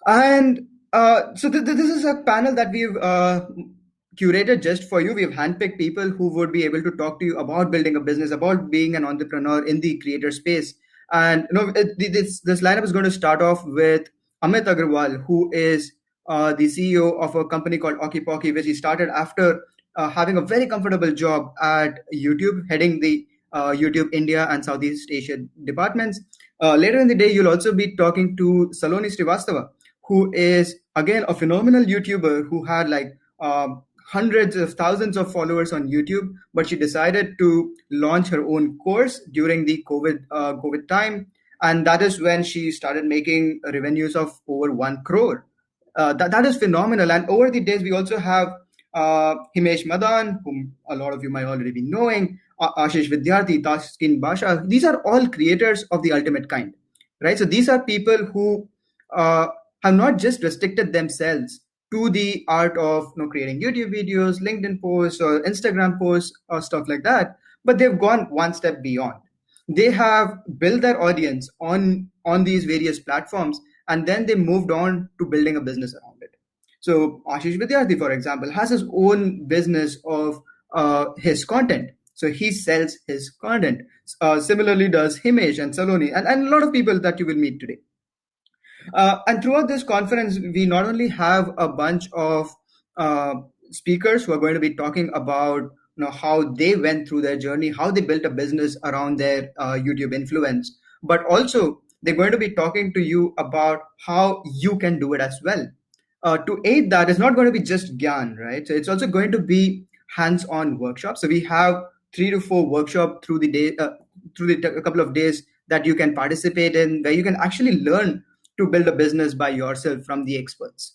And so this is a panel that we've curated just for you. We've handpicked people who would be able to talk to you about building a business, about being an entrepreneur in the creator space. And this lineup is going to start off with Amit Agarwal, who is the CEO of a company called OckyPocky, which he started after having a very comfortable job at YouTube, heading the YouTube India and Southeast Asia departments. Later in the day, you'll also be talking to Saloni Srivastava, who is again a phenomenal YouTuber who had like hundreds of thousands of followers on YouTube, but she decided to launch her own course during the COVID time, and that is when she started making revenues of over 1 crore. That is phenomenal. And over the days, we also have Himesh Madan, whom a lot of you might already be knowing, Ashish Vidyarthi, Taskin Basha. These are all creators of the ultimate kind, right? So these are people who have not just restricted themselves to the art of creating YouTube videos, LinkedIn posts, or Instagram posts, or stuff like that, but they've gone one step beyond. They have built their audience on these various platforms, and then they moved on to building a business around it. So Ashish Vidyarthi, for example, has his own business of his content. So he sells his content. Similarly does Himesh and Saloni and a lot of people that you will meet today. And throughout this conference, we not only have a bunch of speakers who are going to be talking about how they went through their journey, how they built a business around their YouTube influence, but also they're going to be talking to you about how you can do it as well. To aid that is not going to be just Gyan, right? So it's also going to be hands-on workshops. So we have 3 to 4 workshops through the day, a couple of days that you can participate in, where you can actually learn to build a business by yourself from the experts.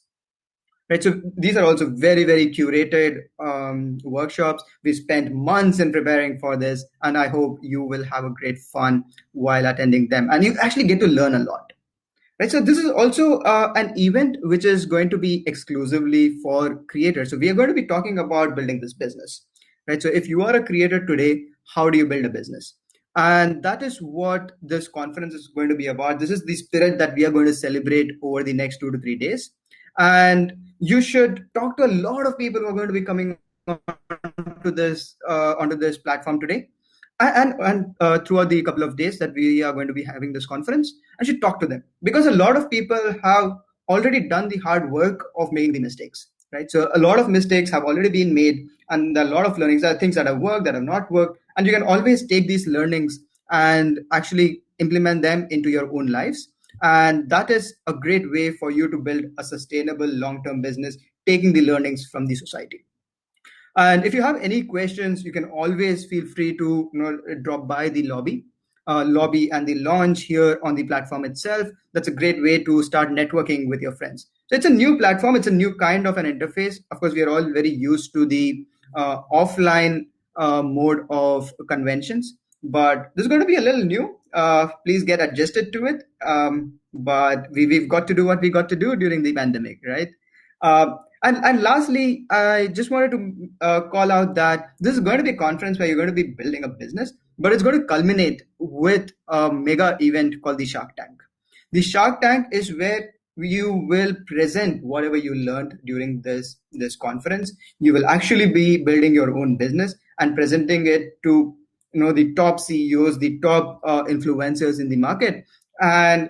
Right, so these are also very, very curated workshops. We spent months in preparing for this, and I hope you will have a great fun while attending them, and you actually get to learn a lot. Right, so this is also an event which is going to be exclusively for creators. So we are going to be talking about building this business. Right, so if you are a creator today, how do you build a business? And that is what this conference is going to be about. This is the spirit that we are going to celebrate over the next 2 to 3 days. And you should talk to a lot of people who are going to be coming onto this platform today, and throughout the couple of days that we are going to be having this conference. I should talk to them, because a lot of people have already done the hard work of making the mistakes, right? So a lot of mistakes have already been made, and there are a lot of learnings. There are things that have worked, that have not worked, and you can always take these learnings and actually implement them into your own lives. And that is a great way for you to build a sustainable long-term business, taking the learnings from the society. And if you have any questions, you can always feel free to drop by the lobby and the launch here on the platform itself. That's a great way to start networking with your friends. So it's a new platform. It's a new kind of an interface. Of course, we are all very used to the offline mode of conventions, but this is going to be a little new. Please get adjusted to it. But we've got to do what we got to do during the pandemic, right? And lastly, I just wanted to call out that this is going to be a conference where you're going to be building a business, but it's going to culminate with a mega event called the Shark Tank. The Shark Tank is where you will present whatever you learned during this conference. You will actually be building your own business and presenting it to the top CEOs, the top influencers in the market. And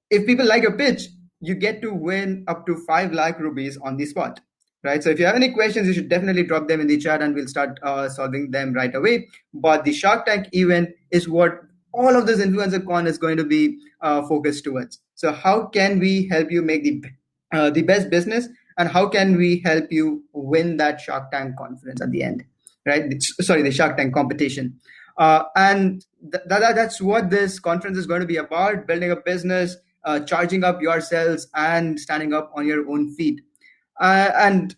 if people like your pitch, you get to win up to 5 lakh rupees on the spot, right? So if you have any questions, you should definitely drop them in the chat and we'll start solving them right away. But the Shark Tank event is what all of this InfluencerCon is going to be focused towards. So how can we help you make the best business, and how can we help you win that Shark Tank conference at the end, right? Sorry, the Shark Tank competition. And that's what this conference is going to be about: building a business, charging up yourselves, and standing up on your own feet. And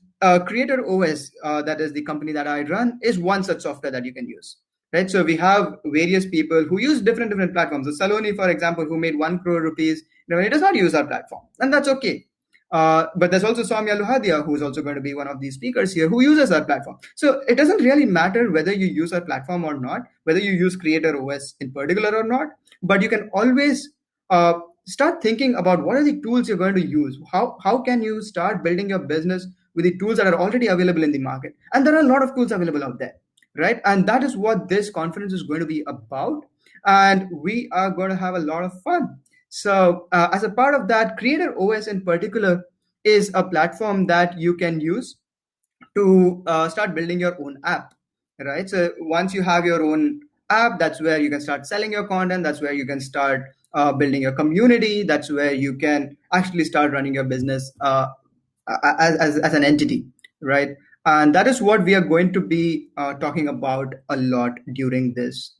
Creator OS, that is the company that I run, is one such software that you can use. Right, so we have various people who use different platforms. So Saloni, for example, who made 1 crore rupees, he does not use our platform, and that's okay. But there's also Soumya Luhadia, who's also going to be one of these speakers here, who uses our platform. So it doesn't really matter whether you use our platform or not, whether you use Creator OS in particular or not, but you can always start thinking about what are the tools you're going to use. How can you start building your business with the tools that are already available in the market? And there are a lot of tools available out there, right? And that is what this conference is going to be about. And we are going to have a lot of fun. So, as a part of that, Creator OS in particular is a platform that you can use to start building your own app, right? So once you have your own app, that's where you can start selling your content. That's where you can start building your community. That's where you can actually start running your business as an entity, right? And that is what we are going to be talking about a lot during this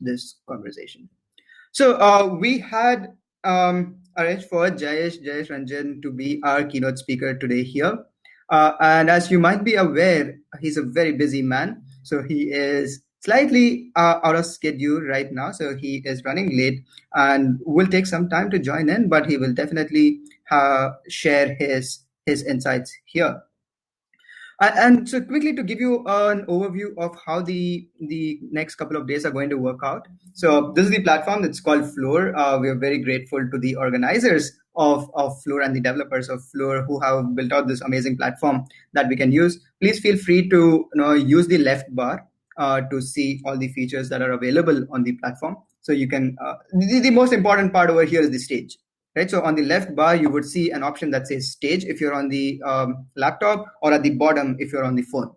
conversation. So we had arranged for Jayesh Ranjan to be our keynote speaker today here. And as you might be aware, he's a very busy man. So he is slightly out of schedule right now. So he is running late and will take some time to join in, but he will definitely share his insights here. And so quickly to give you an overview of how the next couple of days are going to work out. So this is the platform that's called Floor. We are very grateful to the organizers of Floor and the developers of Floor who have built out this amazing platform that we can use. Please feel free to use the left bar to see all the features that are available on the platform. So you can, the most important part over here is the stage. Right, so on the left bar, you would see an option that says stage if you're on the laptop, or at the bottom if you're on the phone.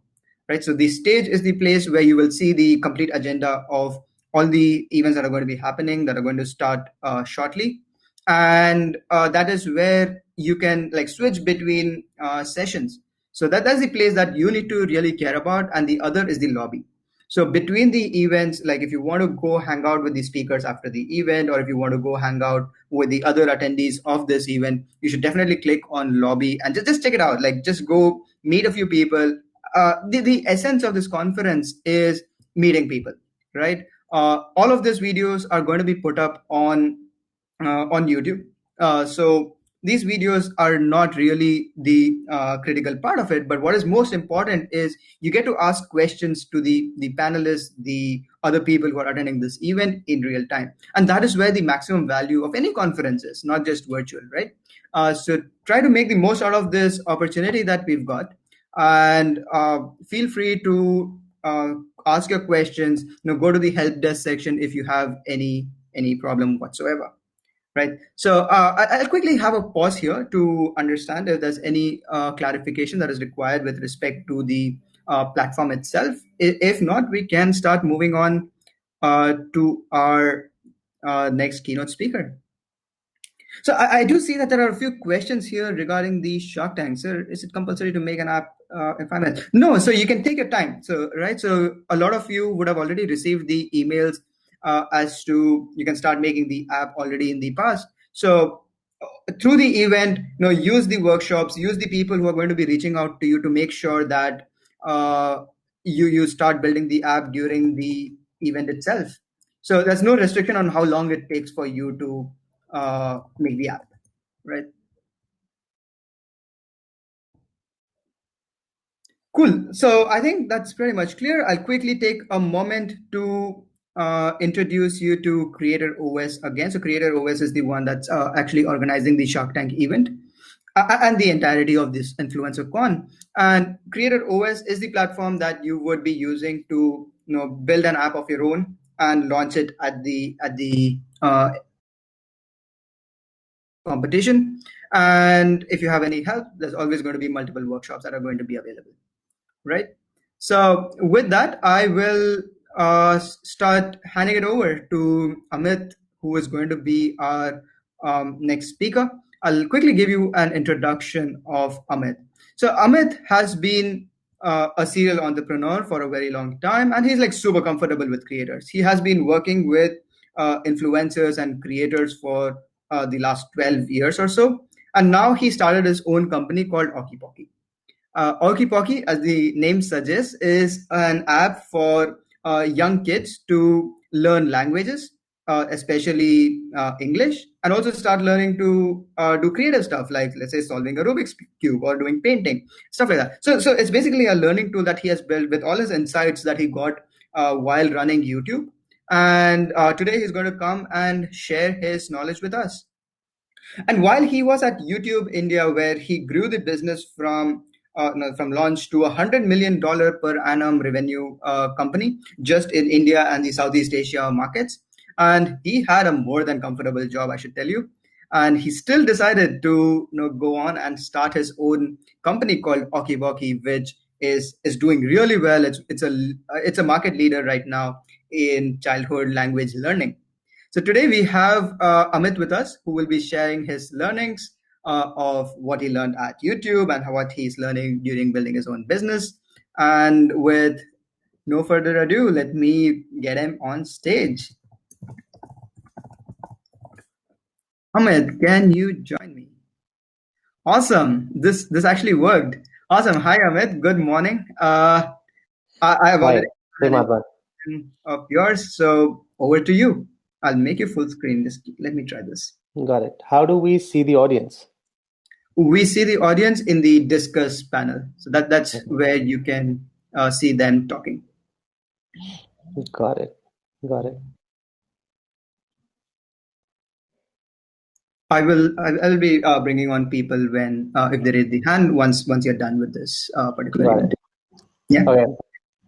Right, so the stage is the place where you will see the complete agenda of all the events that are going to be happening, that are going to start shortly. And that is where you can like switch between sessions. So that's the place that you need to really care about. And the other is the lobby. So between the events, like if you want to go hang out with the speakers after the event, or if you want to go hang out with the other attendees of this event, you should definitely click on lobby and just check it out. Like just go meet a few people. The essence of this conference is meeting people, right? All of these videos are going to be put up on YouTube. So these videos are not really the critical part of it, but what is most important is you get to ask questions to the panelists, the other people who are attending this event in real time. And that is where the maximum value of any conference is, not just virtual, right? So try to make the most out of this opportunity that we've got, and feel free to ask your questions. Go to the help desk section if you have any problem whatsoever. Right. So I'll quickly have a pause here to understand if there's any clarification that is required with respect to the platform itself. If not, we can start moving on to our next keynote speaker. So I do see that there are a few questions here regarding the Shark Tank. Sir, is it compulsory to make an app in 5 minutes? No, so you can take your time. So, right. So a lot of you would have already received the emails as to you can start making the app already in the past. So through the event, use the workshops, use the people who are going to be reaching out to you to make sure that you start building the app during the event itself. So there's no restriction on how long it takes for you to make the app, right? Cool. So I think that's pretty much clear. I'll quickly take a moment to introduce you to Creator OS again. So Creator OS is the one that's actually organizing the Shark Tank event and the entirety of this InfluencerCon. And Creator OS is the platform that you would be using to build an app of your own and launch it at the competition. And if you have any help, there's always going to be multiple workshops that are going to be available, right? So with that, I will start handing it over to Amit, who is going to be our next speaker. I'll quickly give you an introduction of Amit. So Amit has been a serial entrepreneur for a very long time, and he's like super comfortable with creators. He has been working with influencers and creators for the last 12 years or so. And now he started his own company called OckyPocky. OckyPocky, as the name suggests, is an app for young kids to learn languages, especially English, and also start learning to do creative stuff like, let's say, solving a Rubik's Cube or doing painting, stuff like that. So it's basically a learning tool that he has built with all his insights that he got while running YouTube. And today he's going to come and share his knowledge with us. And while he was at YouTube India, where he grew the business from no, from launch to $100 million per annum revenue company just in India and the Southeast Asia markets, and he had a more than comfortable job, I should tell you. And he still decided to go on and start his own company called OckyPocky, which is doing really well. It's a market leader right now in childhood language learning. So today we have Amit with us, who will be sharing his learnings of what he learned at YouTube and what he's learning during building his own business. And with no further ado, let me get him on stage. Amit, can you join me? Awesome. This actually worked. Awesome. Hi, Amit. Good morning. I have Hi. already Hey, done an Madhvan. introduction of yours, so over to you. I'll make you full screen. Just let me try this. Got it. How do we see the audience? We see the audience in the discuss panel, so that's Mhm. where you can see them talking. Got it. Got it. I will be bringing on people when if they raise the hand once you're done with this particular Got event. it. Yeah. Okay.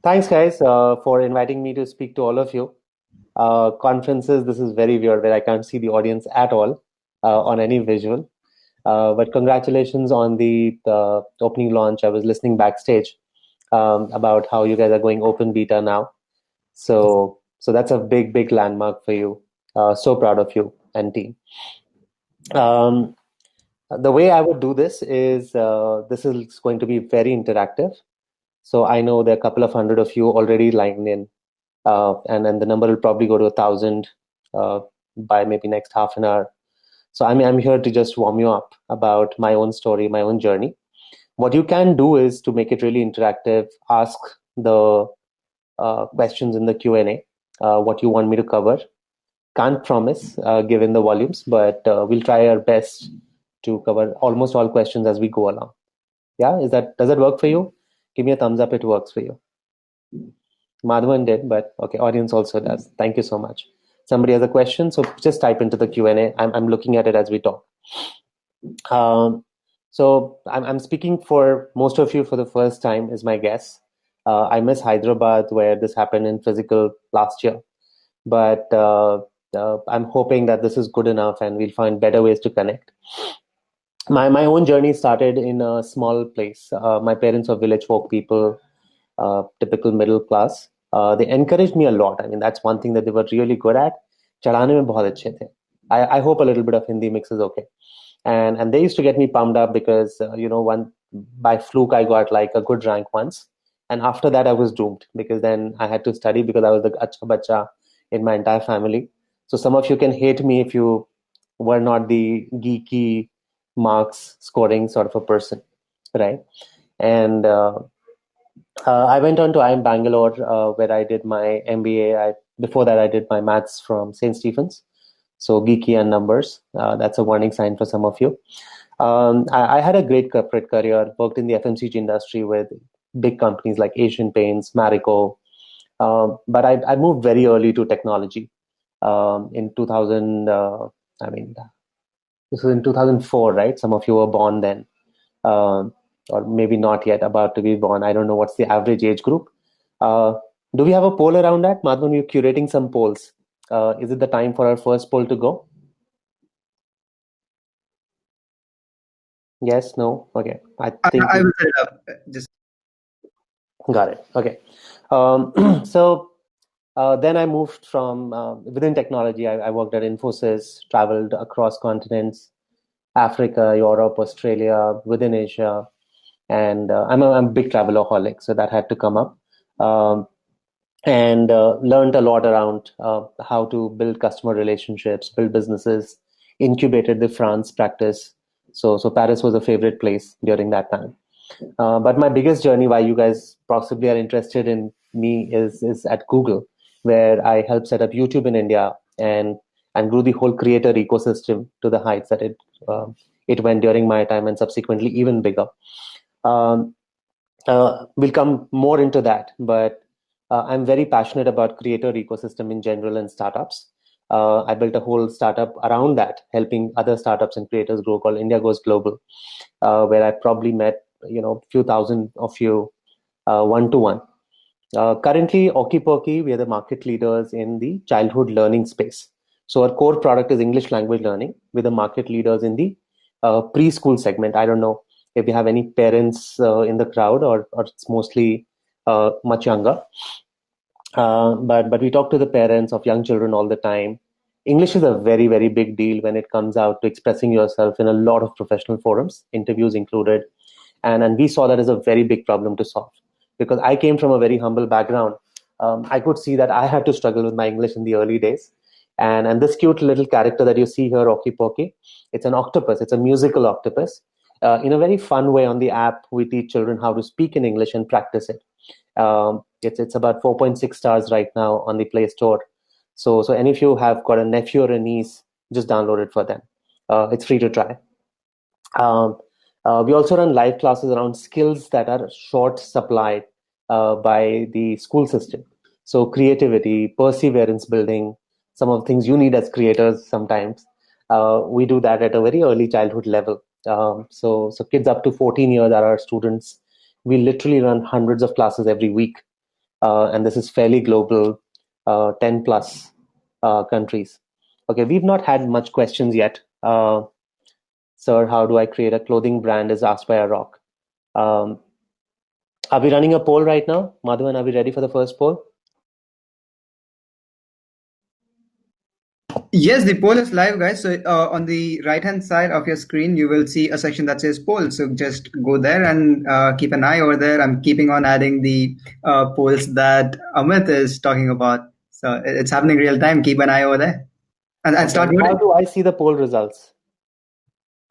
Thanks, guys, for inviting me to speak to all of you. Conferences, this is very weird where I can't see the audience at all on any visual. But congratulations on the opening launch. I was listening backstage about how you guys are going open beta now. So that's a big, big landmark for you. So proud of you and team. Um, the way I would do this is going to be very interactive. So I know there are a couple of hundred of you already lined in, and then the number will probably go to 1,000 by maybe next half an hour. So I'm here to just warm you up about my own story, my own journey. What you can do is to make it really interactive. Ask the questions in the Q&A. What you want me to cover. Can't promise given the volumes, but we'll try our best to cover almost all questions as we go along. Yeah, does that work for you? Give me a thumbs up. It works for you. Madhavan did, but okay, audience also does. Thank you so much. Somebody has a question, so just type into the Q&A. I'm looking at it as we talk. Um, so I'm speaking for most of you for the first time, is my guess. I miss Hyderabad, where this happened in physical last year, but I'm hoping that this is good enough, and we'll find better ways to connect. My own journey started in a small place. My parents are village folk people, typical middle class. They encouraged me a lot. I mean, that's one thing that they were really good at. चढ़ाने में बहुत अच्छे थे. I hope a little bit of Hindi mix is okay. And they used to get me pumped up because one by fluke I got like a good rank once, and after that I was doomed because then I had to study because I was the acha bacha in my entire family. So some of you can hate me if you were not the geeky marks scoring sort of a person, right? And I went on to IIM Bangalore, where I did my MBA. Before that, I did my maths from St. Stephen's. So geeky and numbers. That's a warning sign for some of you. I had a great corporate career. Worked in the FMCG industry with big companies like Asian Paints, Marico. But I moved very early to technology. In 2000, I mean, this was in 2004, right? Some of you were born then, uh, or maybe not yet, about to be born. I don't know what's the average age group. Uh, do we have a poll around that? Madhvan, you're curating some polls. Is it the time for our first poll to go? Yes, no? Okay. I think I we will set it up. Just got it. Okay. So then I moved from within technology. I worked at Infosys, traveled across continents, Africa, Europe, Australia, within Asia, and I'm a big travelaholic, so that had to come up. Um, and learned a lot around how to build customer relationships, build businesses, incubated the France practice. So Paris was a favorite place during that time. But my biggest journey, why you guys possibly are interested in me, is at Google, where I helped set up YouTube in India and grew the whole creator ecosystem to the heights that it went during my time, and subsequently even bigger. Um, we'll come more into that, but I'm very passionate about creator ecosystem in general and startups. I built a whole startup around that, helping other startups and creators grow, called India Goes Global, where I probably met few thousand of you one to one. Currently, OckyPocky, we are the market leaders in the childhood learning space. So our core product is English language learning. We're the market leaders in the preschool segment. I don't know if you have any parents in the crowd, or it's mostly much younger. But we talk to the parents of young children all the time. English is a very, very big deal when it comes out to expressing yourself in a lot of professional forums, interviews included. And we saw that as a very big problem to solve, because I came from a very humble background. I could see that I had to struggle with my English in the early days. And this cute little character that you see here, OckyPocky, it's an octopus. It's a musical octopus. In a very fun way on the app, we teach children how to speak in English and practice it. It's about 4.6 stars right now on the Play Store. So any of you have got a nephew or a niece, just download it for them. It's free to try. We also run live classes around skills that are short supplied by the school system. So creativity, perseverance building, some of the things you need as creators sometimes. We do that at a very early childhood level. So kids up to 14 years are our students. We literally run hundreds of classes every week. And this is fairly global, 10 plus countries. Okay, we've not had much questions yet. Sir, how do I create a clothing brand, is asked by a rock. Are we running a poll right now? Madhavan, are we ready for the first poll? Yes, the poll is live, guys. So on the right-hand side of your screen, you will see a section that says poll. So just go there and keep an eye over there. I'm keeping on adding the polls that Amit is talking about. So it's happening real time. Keep an eye over there and start How voting. do I see the poll results?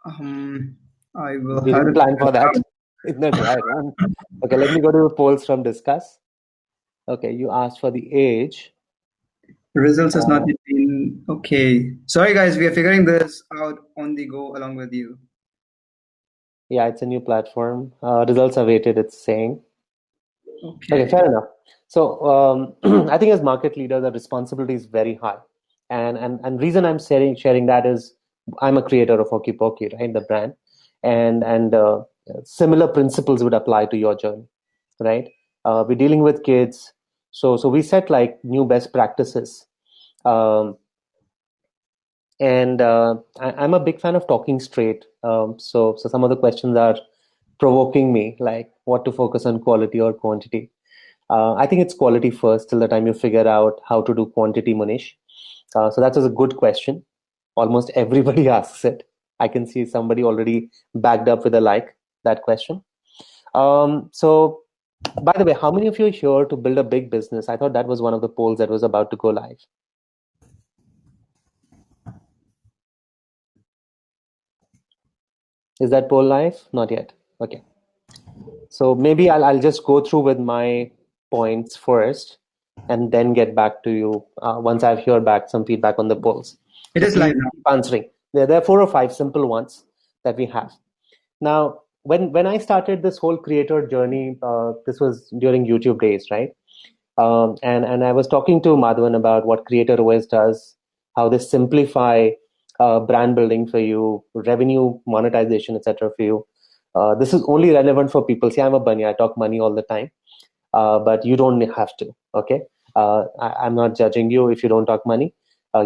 I will We have didn't to plan for that in the dry run. Okay, let me go to the polls from Discuss. Okay, you asked for the age. results has not yet been okay. Sorry, guys, we are figuring this out on the go along with you. Yeah, it's a new platform. Results awaited, it's saying. Okay, Okay. fair enough. So I think as market leader, the responsibility is very high. And reason I'm sharing that is I'm a creator of OckyPocky, right? The brand. And similar principles would apply to your journey, right? We're dealing with kids. So we set like new best practices. Um, and I'm a big fan of talking straight. So some of the questions are provoking me, like what to focus on, quality or quantity. I think it's quality first till the time you figure out how to do quantity, Manish. So that was a good question. Almost everybody asks it. I can see somebody already backed up with a like that question. So, by the way, how many of you are here to build a big business? I thought that was one of the polls that was about to go live. Is that poll live? Not yet. Okay. So maybe I'll just go through with my points first and then get back to you once I've heard back some feedback on the polls. It So is please live now. keep answering. There are 4 or 5 simple ones that we have. Now, when I started this whole creator journey, this was during YouTube days, right? And I was talking to Madhavan about what Creator OS does, how they simplify brand building for you, revenue monetization, etc. for you. This is only relevant for people. See, I'm a bunny. I talk money all the time, but you don't have to. Okay, I'm not judging you if you don't talk money.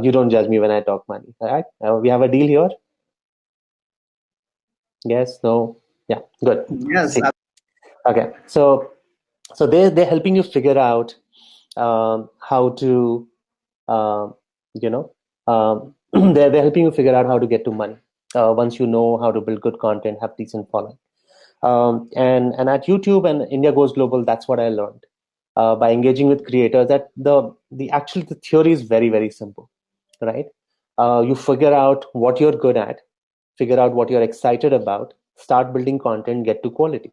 You don't judge me when I talk money. All right, we have a deal here. Yes, no, yeah, good. Yes. See, okay, so they're helping you figure out how to you know they're helping you figure out how to get to money once you know how to build good content, have decent following. And at YouTube and India Goes Global, that's what I learned by engaging with creators. That the theory is very, very simple, right? You figure out what you're good at, figure out what you're excited about, start building content, get to quality,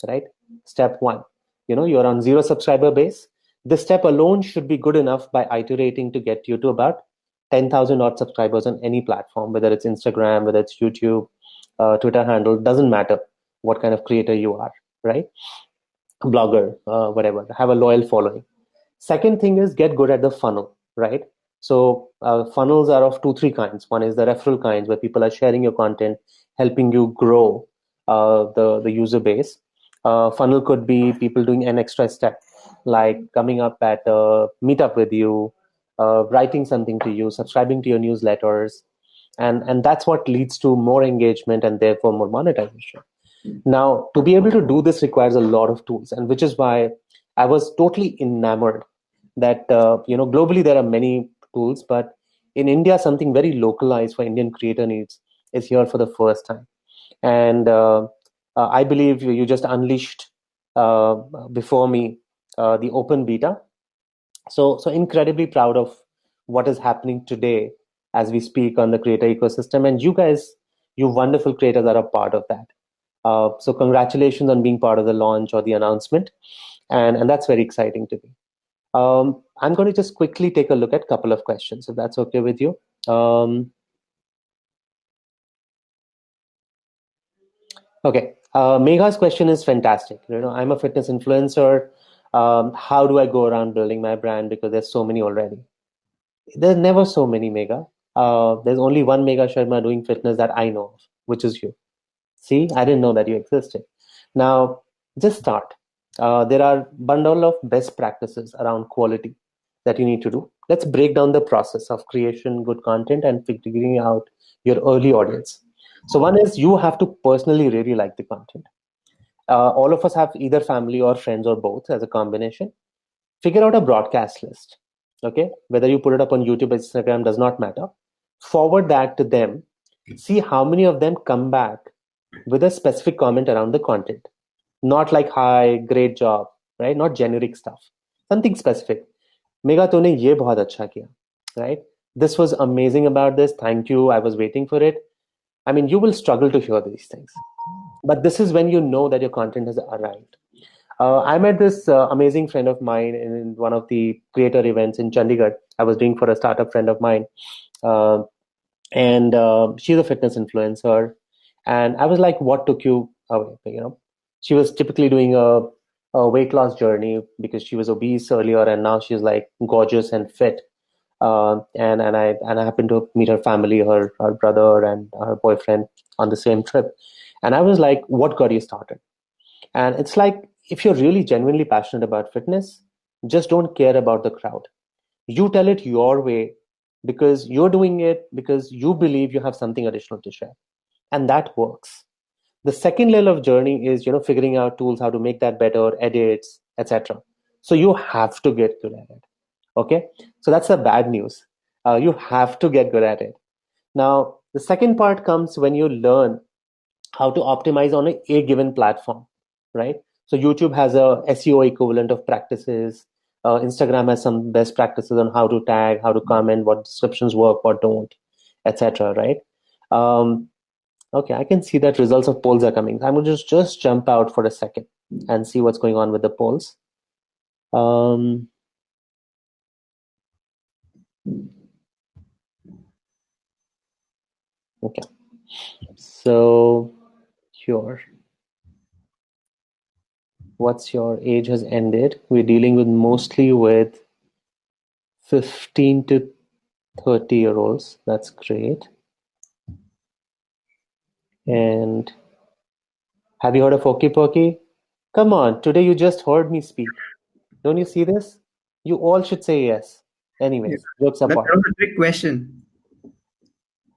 right? Step one, you're on 0 subscriber base. This step alone should be good enough by iterating to get you to about 10,000 odd subscribers on any platform, whether it's Instagram, whether it's YouTube, Twitter handle, doesn't matter what kind of creator you are, right? Blogger, whatever, have a loyal following. Second thing is get good at the funnel, right? So funnels are of two, three kinds. One is the referral kinds, where people are sharing your content, helping you grow the user base. Funnel could be people doing an extra step, like coming up at a meetup with you, writing something to you, subscribing to your newsletters, and that's what leads to more engagement and therefore more monetization. Now, to be able to do this requires a lot of tools, and which is why I was totally enamored that globally there are many tools, but in India, something very localized for Indian creator needs is here for the first time. And I believe you just unleashed uh, before me the open beta. So incredibly proud of what is happening today as we speak on the creator ecosystem, and you guys, you wonderful creators, are a part of that. So congratulations on being part of the launch or the announcement, and that's very exciting to me. I'm going to just quickly take a look at a couple of questions, if that's okay with you. Okay, Megha's question is fantastic. I'm a fitness influencer. How do I go around building my brand, because there's so many already? There's never so many, Megha. There's only one Megha Sharma doing fitness that I know of, which is you. See, I didn't know that you existed. Now, just start. There are bundle of best practices around quality that you need to do. Let's break down the process of creation, good content, and figuring out your early audience. So one is, you have to personally really like the content. All of us have either family or friends or both as a combination. Figure out a broadcast list. Okay, whether you put it up on YouTube or Instagram does not matter. Forward that to them. See how many of them come back with a specific comment around the content. Not like, hi, great job, right? Not generic stuff. Something specific. Mega तूने ये बहुत अच्छा किया, right? This was amazing about this. Thank you. I was waiting for it. I mean, you will struggle to hear these things, but this is when you know that your content has arrived. I met this amazing friend of mine in one of the creator events in Chandigarh. I was doing for a startup friend of mine. Uh, and she's a fitness influencer, and I was like, what took you away? She was typically doing a weight loss journey because she was obese earlier, and now she's like gorgeous and fit. And I happened to meet her family, her brother and her boyfriend on the same trip, and I was like, what got you started? And it's like, if you're really genuinely passionate about fitness, just don't care about the crowd. You tell it your way, because you're doing it because you believe you have something additional to share, and that works. The second level of journey is figuring out tools, how to make that better, edits, etc. So you have to get good at it. Okay, so that's the bad news. You have to get good at it. Now the second part comes when you learn how to optimize on a given platform, right? So YouTube has a SEO equivalent of practices. Instagram has some best practices on how to tag, how to comment, what descriptions work, what don't, etc. Right? Um, okay, I can see that results of polls are coming. I'm going to just jump out for a second and see what's going on with the polls. Okay, so here, what's your age has ended. We're dealing with mostly with 15 to 30-year-olds. That's great. And have you heard of OckyPocky? Come on, today you just heard me speak. Don't you see this? You all should say yes. Yeah. Anyways, jokes That apart. was a trick question.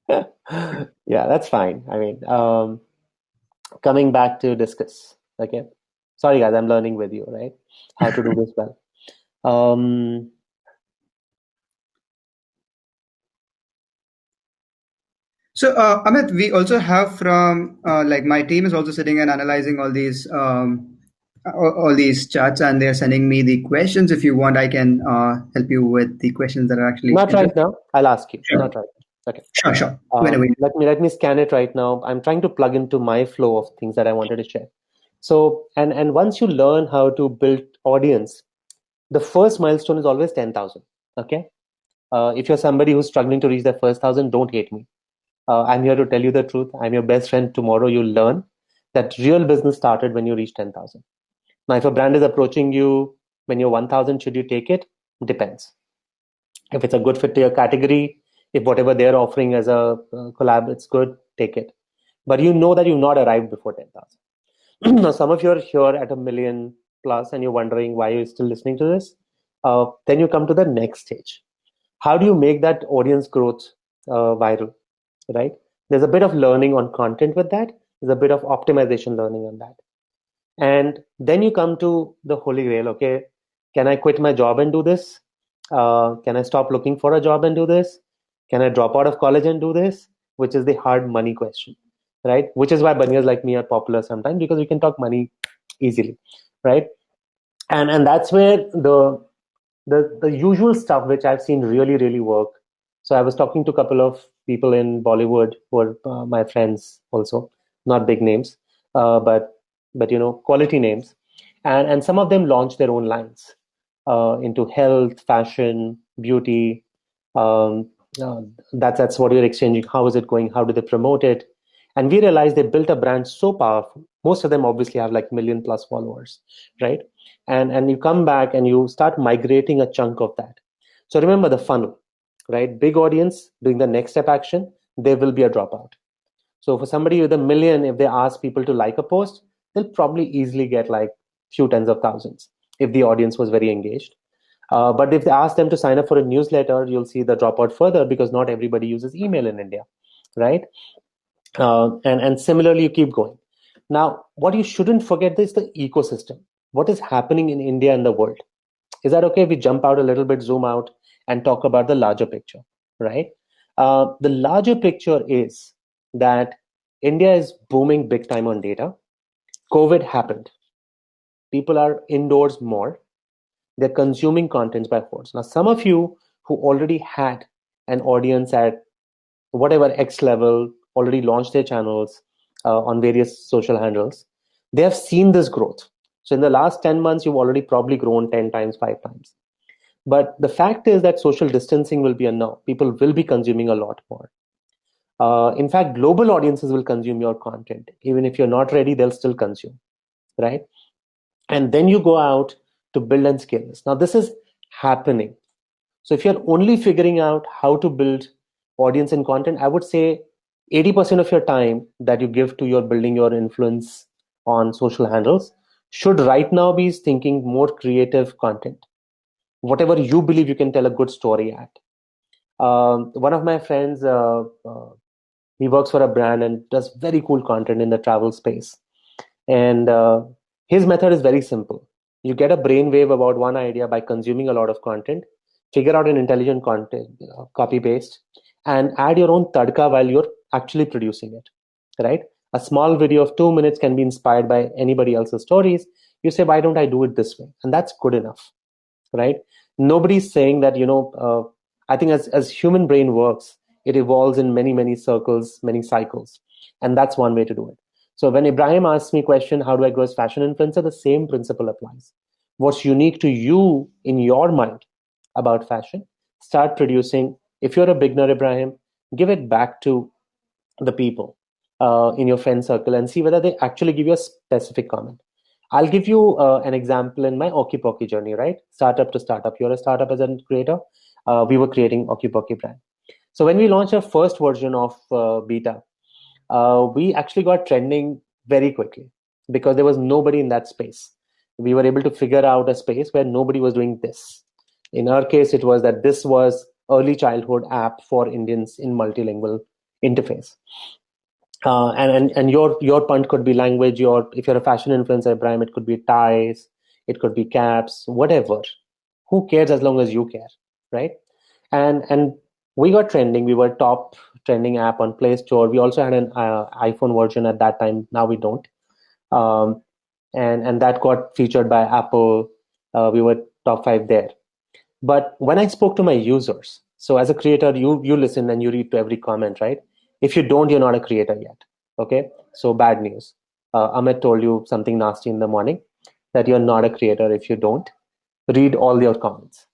Yeah, that's fine. I mean, coming back to discuss. Okay. Sorry, guys, I'm learning with you, right? How to do this well. So, Amit, we also have from like my team is also sitting and analyzing all these chats, and they're sending me the questions. If you want, I can help you with the questions that are actually Not right interesting. now. I'll ask you. Sure, Not right now. Okay. sure. Whenever. Let me scan it right now. I'm trying to plug into my flow of things that I wanted to share. So, and once you learn how to build audience, the first milestone is always 10,000. Okay. If you're somebody who's struggling to reach that first 1,000, don't hate me. I'm here to tell you the truth. I'm your best friend. Tomorrow you'll learn that real business started when you reach 10,000. Now, if a brand is approaching you when you're 1,000, should you take it? Depends. If it's a good fit to your category, if whatever they're offering as a collab, it's good, take it. But you know that you've not arrived before 10,000. Now, some of you are here at a million plus and you're wondering why you're still listening to this. Then you come to the next stage. How do you make that audience growth viral, right? There's a bit of learning on content with that. There's a bit of optimization learning on that. And then you come to the holy grail. Okay, can I quit my job and do this? Can I stop looking for a job and do this? Can I drop out of college and do this? Which is the hard money question, right? Which is why bunnies like me are popular sometimes, because we can talk money easily, right? And that's where the usual stuff which I've seen really work. So I was talking to a couple of people in Bollywood who are my friends also, not big names, but quality names, and some of them launched their own lines into health, fashion, beauty. Um, uh, that's what we're exchanging. How is it going? How do they promote it? And we realized they built a brand so powerful. Most of them obviously have like million plus followers, right? And you come back and you start migrating a chunk of that. So remember the funnel, right? Big audience doing the next step action, there will be a dropout. So for somebody with a million, if they ask people to like a post, they'll probably easily get like few tens of thousands if the audience was very engaged. But if they ask them to sign up for a newsletter, you'll see the dropout further because not everybody uses email in India, right? And similarly, you keep going. Now, what you shouldn't forget is the ecosystem. What is happening in India and the world? Is that okay if we jump out a little bit, zoom out, and talk about the larger picture, right? The larger picture is that India is booming big time on data. COVID happened. People are indoors more. They're consuming content by force. Now, some of you who already had an audience at whatever X level, already launched their channels on various social handles, they have seen this growth. So in the last 10 months, you've already probably grown 10 times, 5 times. But the fact is that social distancing will be a no. People will be consuming a lot more. In fact, global audiences will consume your content. Even if you're not ready, they'll still consume, right? And then you go out to build and scale this. Now, this is happening. So if you're only figuring out how to build audience and content, I would say 80% of your time that you give to your building your influence on social handles should right now be thinking more creative content. Whatever you believe you can tell a good story at. One of my friends, he works for a brand and does very cool content in the travel space. And his method is very simple. You get a brainwave about one idea by consuming a lot of content, figure out an intelligent content, copy paste, and add your own TADKA while you're actually producing it, right? A small video of 2 minutes can be inspired by anybody else's stories. You say, why don't I do it this way? And that's good enough, right? Nobody's saying that, I think as human brain works, it evolves in many circles, many cycles. And that's one way to do it. So when Ibrahim asks me question, how do I grow as fashion influencer? The same principle applies. What's unique to you in your mind about fashion? Start producing. If you're a beginner, Ibrahim, give it back to the people in your friend circle and see whether they actually give you a specific comment. I'll give you an example in my OckyPocky journey, right? Startup to startup. You're a startup as a creator. We were creating OckyPocky brand. So when we launched our first version of beta, we actually got trending very quickly because there was nobody in that space. We were able to figure out a space where nobody was doing this. In our case, it was that this was early childhood app for Indians in multilingual interface. And your punt could be language. Your if you're a fashion influencer, Brian, it could be ties, it could be caps, whatever. Who cares as long as you care, right? And we got trending. We were top trending app on Play Store. We also had an iPhone version at that time. Now we don't. Um, and that got featured by Apple. We were top 5 there. But when I spoke to my users, so as a creator, you listen and you read to every comment, right? If you don't, you're not a creator yet. Okay, so bad news. Amit told you something nasty in the morning that you're not a creator if you don't read all your comments.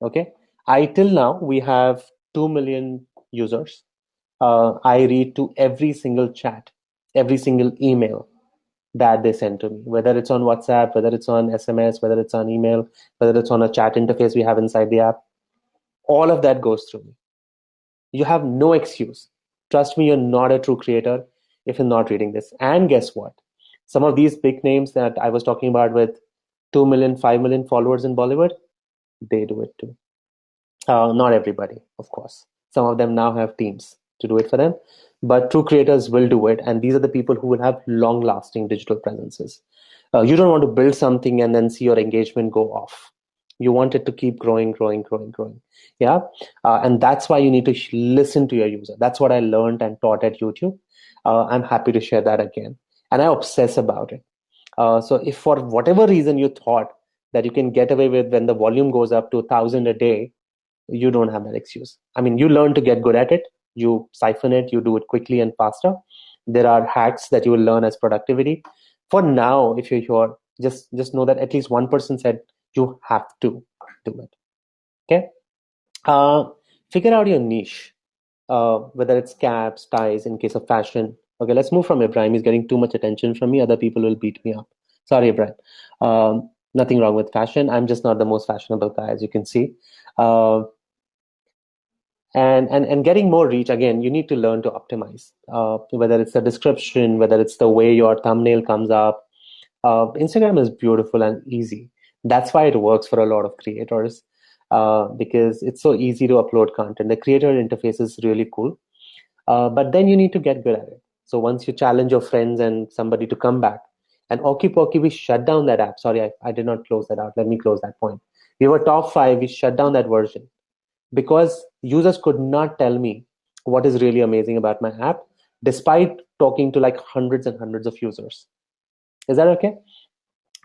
Okay, I till now we have 2 million users. I read to every single chat, every single email that they send to me, whether it's on WhatsApp, whether it's on SMS, whether it's on email, whether it's on a chat interface we have inside the app. All of that goes through me. You have no excuse. Trust me, you're not a true creator if you're not reading this. And guess what? Some of these big names that I was talking about with 2 million, 5 million followers in Bollywood, they do it too. Not everybody, of course. Some of them now have teams to do it for them, but true creators will do it. And these are the people who will have long lasting digital presences. You don't want to build something and then see your engagement go off. You want it to keep growing, growing, growing, growing. Yeah. And that's why you need to listen to your user. That's what I learned and taught at YouTube. I'm happy to share that again. And I obsess about it. So if for whatever reason you thought that you can get away with when the volume goes up to 1,000 a day, you don't have that excuse. I mean, you learn to get good at it. You siphon it. You do it quickly and faster. There are hacks that you will learn as productivity. For now, if you're here, just know that at least one person said you have to do it. Okay. Figure out your niche. Whether it's caps, ties, in case of fashion. Okay, let's move from Ibrahim. He's getting too much attention from me. Other people will beat me up. Sorry, Ibrahim. Nothing wrong with fashion. I'm just not the most fashionable guy, as you can see. Uh, and getting more reach, again, you need to learn to optimize, whether it's the description, whether it's the way your thumbnail comes up. Instagram is beautiful and easy. That's why it works for a lot of creators, because it's so easy to upload content. The creator interface is really cool, but then you need to get good at it. So once you challenge your friends and somebody to come back, and OckyPocky, we shut down that app. Sorry, I did not close that out. Let me close that point. We were top 5. We shut down that version because users could not tell me what is really amazing about my app, despite talking to like hundreds and hundreds of users. Is that okay?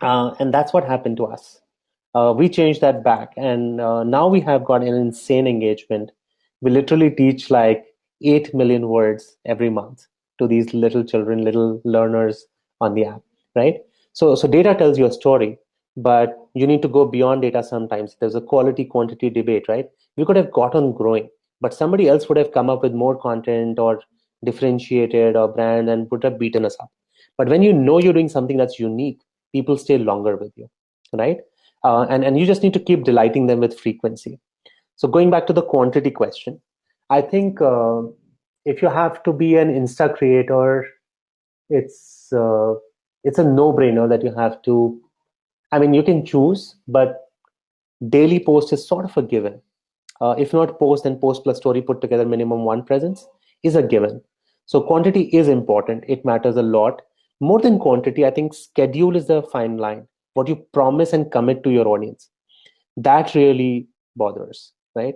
And that's what happened to us. We changed that back, and now we have got an insane engagement. We literally teach like 8 million words every month to these little children, little learners on the app, right? So data tells you a story, but you need to go beyond data sometimes. There's a quality quantity debate, right? We could have gotten growing, but somebody else would have come up with more content or differentiated or brand and would have beaten us up. But when you know you're doing something that's unique, people stay longer with you, right? And you just need to keep delighting them with frequency. So going back to the quantity question, I think if you have to be an Insta creator, it's uh, it's a no-brainer that you have to. I mean, you can choose, but daily post is sort of a given. If not post, then post plus story put together, minimum one presence is a given. So quantity is important. It matters a lot. More than quantity, I think schedule is the fine line. What you promise and commit to your audience. That really bothers, right?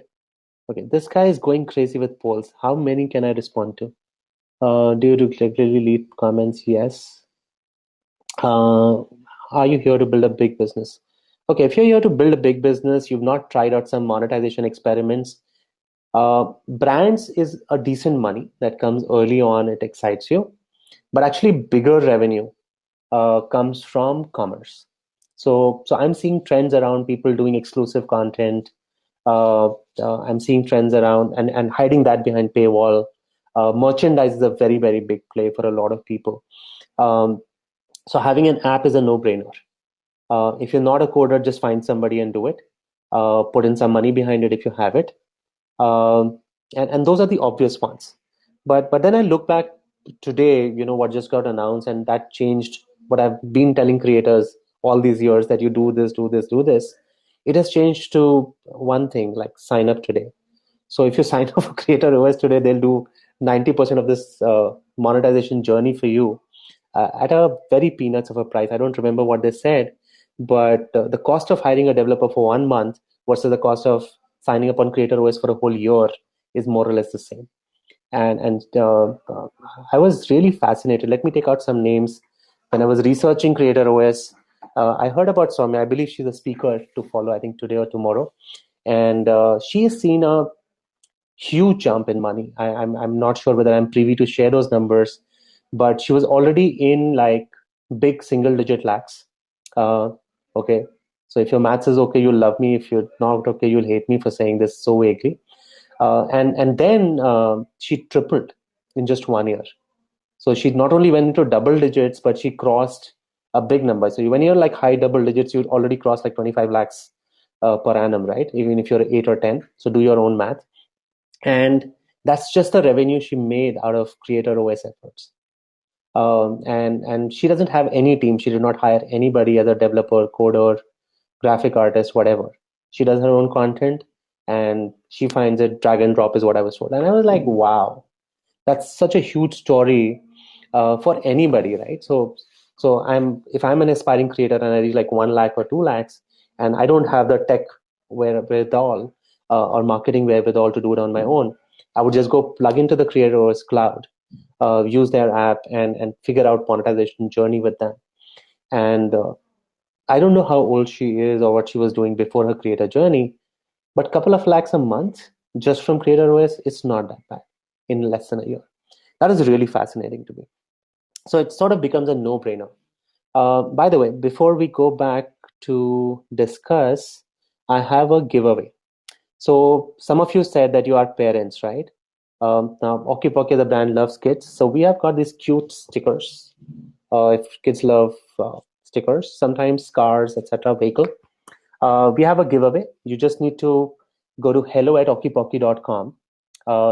Okay, this guy is going crazy with polls. How many can I respond to? Do you regularly leave comments? Yes. Uh, are you here to build a big business? Okay, if you're here to build a big business, you've not tried out some monetization experiments. Brands is a decent money that comes early on. It excites you, but actually bigger revenue comes from commerce. So I'm seeing trends around people doing exclusive content. I'm seeing trends around and hiding that behind paywall. Merchandise is a very, very big play for a lot of people. Um, so having an app is a no-brainer. If you're not a coder, just find somebody and do it. Put in some money behind it if you have it. Um, and those are the obvious ones. But then I look back today, what just got announced, and that changed what I've been telling creators all these years, that you do this, do this, do this. It has changed to one thing, like sign up today. So if you sign up for Creator OS today, they'll do 90% of this monetization journey for you at a very peanuts of a price. I don't remember what they said, but the cost of hiring a developer for 1 month versus the cost of signing up on Creator OS for a whole year is more or less the same. And I was really fascinated. Let me take out some names. When I was researching Creator OS, I heard about Soumya. I believe she's a speaker to follow, I think today or tomorrow. And she has seen a huge jump in money. I'm not sure whether I'm privy to share those numbers, but she was already in like big single digit lakhs. Okay. So if your maths is okay, you'll love me. If you're not okay, you'll hate me for saying this so vaguely. And then she tripled in just 1 year. So she not only went into double digits, but she crossed a big number. So when you're like high double digits, you already crossed like 25 lakhs per annum, right? Even if you're 8 or 10. So do your own math. And that's just the revenue she made out of Creator OS efforts. And she doesn't have any team. She did not hire anybody as a developer, coder, graphic artist, whatever. She does her own content, and she finds it drag and drop is what I was told. And I was like, wow, that's such a huge story for anybody, right? So if I'm an aspiring creator and I reach like 1 lakh or 2 lakhs, and I don't have the tech wherewithal or marketing wherewithal to do it on my own, I would just go plug into the creator's cloud, use their app, and figure out monetization journey with them. And I don't know how old she is or what she was doing before her creator journey, but couple of lakhs a month just from Creator OS, it's not that bad in less than a year. That is really fascinating to me. So it sort of becomes a no-brainer. By the way, before we go back to discuss, I have a giveaway. So some of you said that you are parents, right? Now, OckyPocky, the brand, loves kids. So we have got these cute stickers. If kids love stickers, sometimes cars, etc., vehicle. We have a giveaway. You just need to go to hello@ockypocky.com.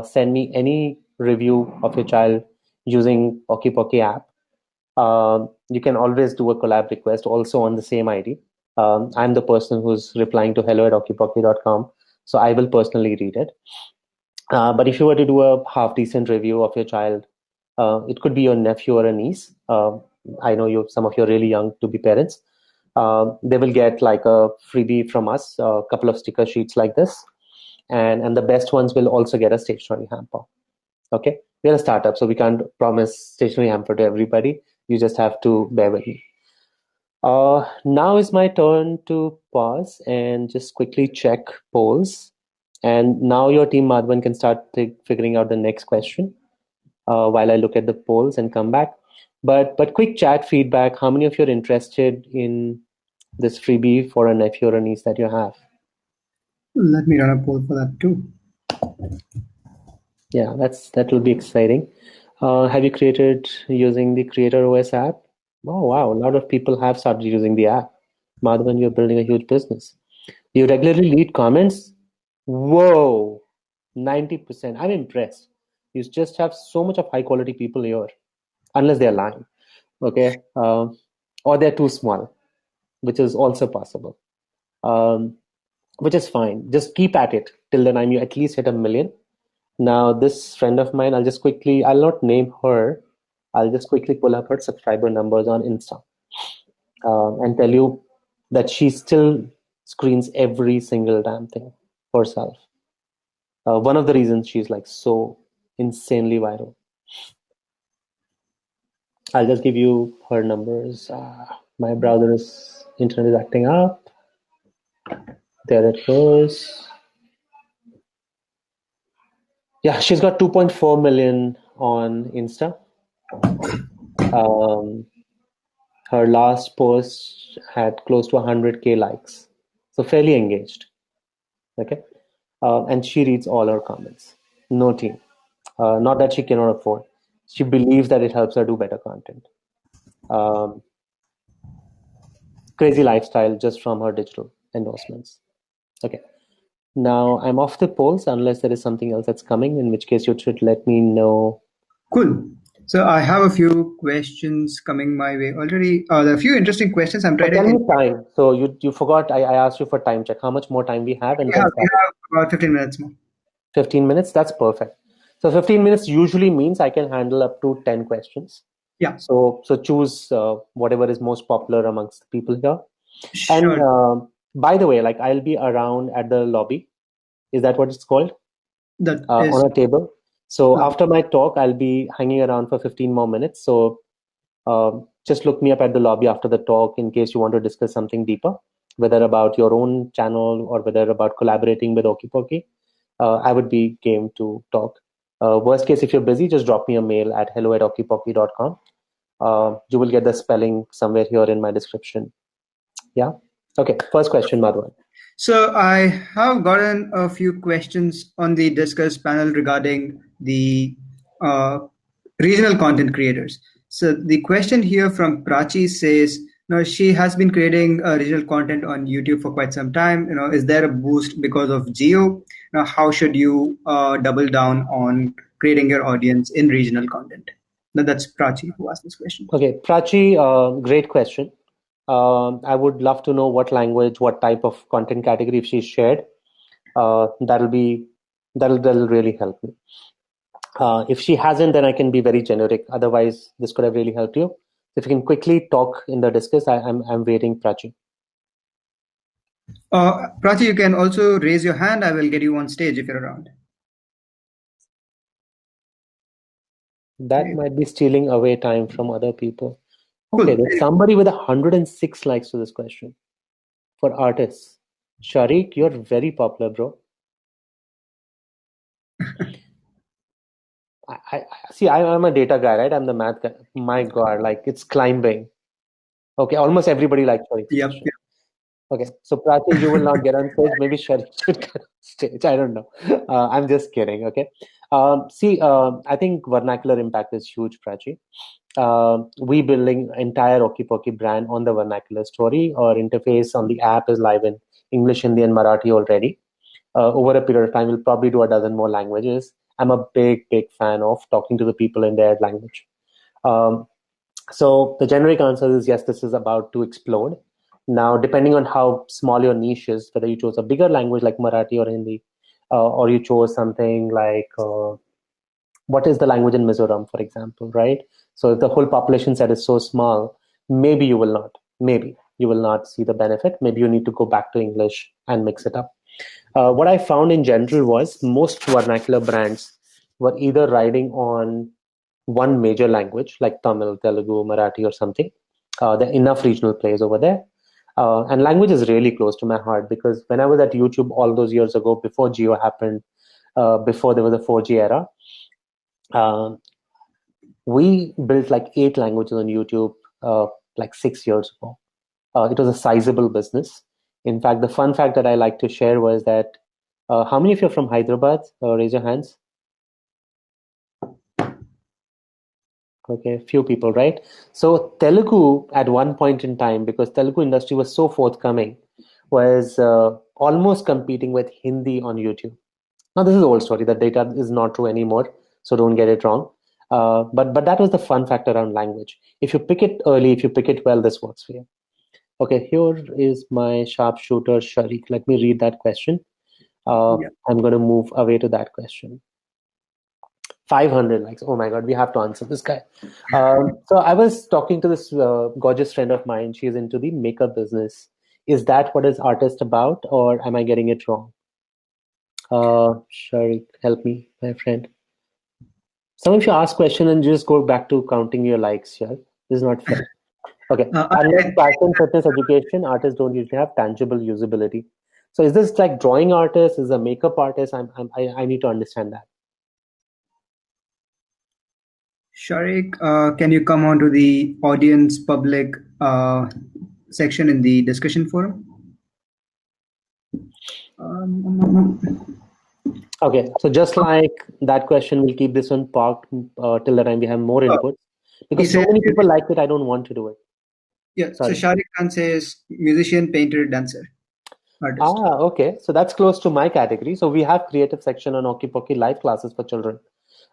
Send me any review of your child using OckyPocky app. You can always do a collab request also on the same ID. I'm the person who's replying to hello@ockypocky.com, so I will personally read it. But if you were to do a half decent review of your child, it could be your nephew or a niece. I know some of you are really young to be parents. They will get like a freebie from us, a couple of sticker sheets like this, and the best ones will also get a stationery hamper. Okay, we're a startup, so we can't promise stationery hamper to everybody. You just have to bear with me. Now is my turn to pause and just quickly check polls. And now your team, Madhvan, can start figuring out the next question while I look at the polls and come back. But quick chat feedback. How many of you are interested in this freebie for a nephew or a niece that you have? Let me run a poll for that too. Yeah, that will be exciting. Have you created using the Creator OS app? Oh wow, a lot of people have started using the app. Madhavan, you're building a huge business. You regularly read comments? Whoa, 90%. I'm impressed. You just have so much of high quality people here, unless they're lying, okay? Or they're too small, which is also possible, which is fine. Just keep at it till the time you at least hit 1 million. Now, this friend of mine, I'll not name her. I'll just quickly pull up her subscriber numbers on Insta and tell you that she still screens every single damn thing herself. One of the reasons she's like so insanely viral. I'll just give you her numbers. My browser's internet is acting up. There it goes. Yeah, she's got 2.4 million on Insta. Her last post had close to 100K likes. So fairly engaged. Okay. And she reads all her comments. No team. Not that she cannot afford. She believes that it helps her do better content. Crazy lifestyle just from her digital endorsements. Okay. Now I'm off the polls unless there is something else that's coming, in which case you should let me know. Cool. So I have a few questions coming my way already. There are a few interesting questions. I'm trying Tell to. me time. So you forgot I asked you for time check. How much more time we have and We then have, we start it? have about 15 minutes more. 15 minutes, that's perfect. So 15 minutes usually means I can handle up to 10 questions. Yeah, So choose whatever is most popular amongst the people here. And sure. by the way, like I'll be around at the lobby. Is that what it's called? That is. On a table. So Lovely. after my talk, I'll be hanging around for 15 more minutes. So just look me up at the lobby after the talk in case you want to discuss something deeper, whether about your own channel or whether about collaborating with OckyPocky. I would be game to talk. Worst case, if you're busy, just drop me a mail at hello@ockypocky.com. You will get the spelling somewhere here in my description. Yeah. Okay. First question, Madhwan. So I have gotten a few questions on the discuss panel regarding the uh, regional content creators. So the question here from Prachi says, Now, she has been creating regional content on YouTube for quite some time. Is there a boost because of geo? Now, how should you double down on creating your audience in regional content? Now, that's Prachi who asked this question. Okay, Prachi, great question. I would love to know what language, what type of content category if she's shared. That'll really help me. If she hasn't, then I can be very generic. Otherwise, this could have really helped you. If you can quickly talk in the discuss, I'm waiting, Prachi. Prachi, you can also raise your hand. I will get you on stage if you're around. That Okay, might be stealing away time from other people. Okay, cool. there's somebody with 106 likes to this question for artists. Sharik, you're very popular, bro. I see. I'm a data guy, right? I'm the math guy. My God, like it's climbing. Okay, almost everybody likes Sharik's Yep. question. Okay, so Prachi, you will not get on stage. Maybe Sharik should get on stage. I don't know. I'm just kidding. Okay. I think Vernacular Impact is huge, Prachi. We building entire OckyPocky brand on the Vernacular story. Our interface on the app is live in English, Hindi, and Marathi already. Over a period of time, we'll probably do a dozen more languages. I'm a big fan of talking to the people in their language. Um, so the generic answer is yes, this is about to explode. Now, depending on how small your niche is, whether you chose a bigger language like Marathi or Hindi, or you chose something like what is the language in Mizoram, for example, right? So if the whole population set is so small, maybe you will not. Maybe you will not see the benefit. Maybe you need to go back to English and mix it up. What I found in general was most vernacular brands were either riding on one major language like Tamil, Telugu, Marathi, or something. There are enough regional players over there. And language is really close to my heart because when I was at YouTube all those years ago, before Geo happened, before there was a 4G era, uh, we built like 8 languages on YouTube like 6 years ago. It was a sizable business. In fact, the fun fact that I like to share was that how many of you are from Hyderabad? Raise your hands. Okay, few people, right? So Telugu at one point in time, because Telugu industry was so forthcoming, was almost competing with Hindi on YouTube. Now this is old story. That data is not true anymore, so don't get it wrong. But that was the fun factor around language. If you pick it early, if you pick it well, this works for you. Okay, here is my sharpshooter Sharik. Let me read that question. Yeah. I'm going to move away to that question. 500 likes. Oh my God, we have to answer this guy. So I was talking to this gorgeous friend of mine. She's into the makeup business. Is that what is artist about, or am I getting it wrong? Sharik, help me, my friend. Some of you ask question and just go back to counting your likes here. This is not fair. Okay. Unlike passion, fitness, education, artists don't usually have tangible usability. So is this like drawing artist? Is a makeup artist? I need to understand that. Sharik, can you come on to the audience public section in the discussion forum? Okay, so just like that question, we'll keep this one parked till the time we have more input. Because so many people like it, I don't want to do it. Yeah, so Sorry. Sharik Khan says musician, painter, dancer, artist. Okay. So that's close to my category. So we have creative section on OckyPocky live classes for children,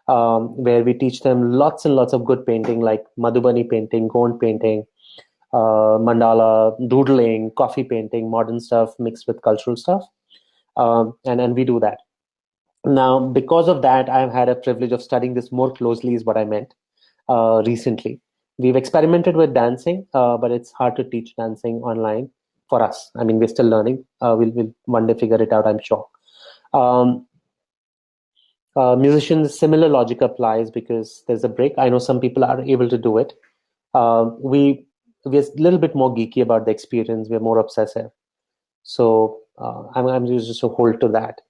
where we teach them lots and lots of good painting, like Madhubani painting, Gond painting, mandala, doodling, coffee painting, modern stuff mixed with cultural stuff. And we do that. Now, because of that, I've had a privilege of studying this more closely, is what I meant recently. We've experimented with dancing, but it's hard to teach dancing online for us. I mean, we're still learning. We'll one day figure it out, I'm sure. Musicians, similar logic applies because there's a break. I know some people are able to do it. We're a little bit more geeky about the experience. We're more obsessive. So I'm just to hold to that.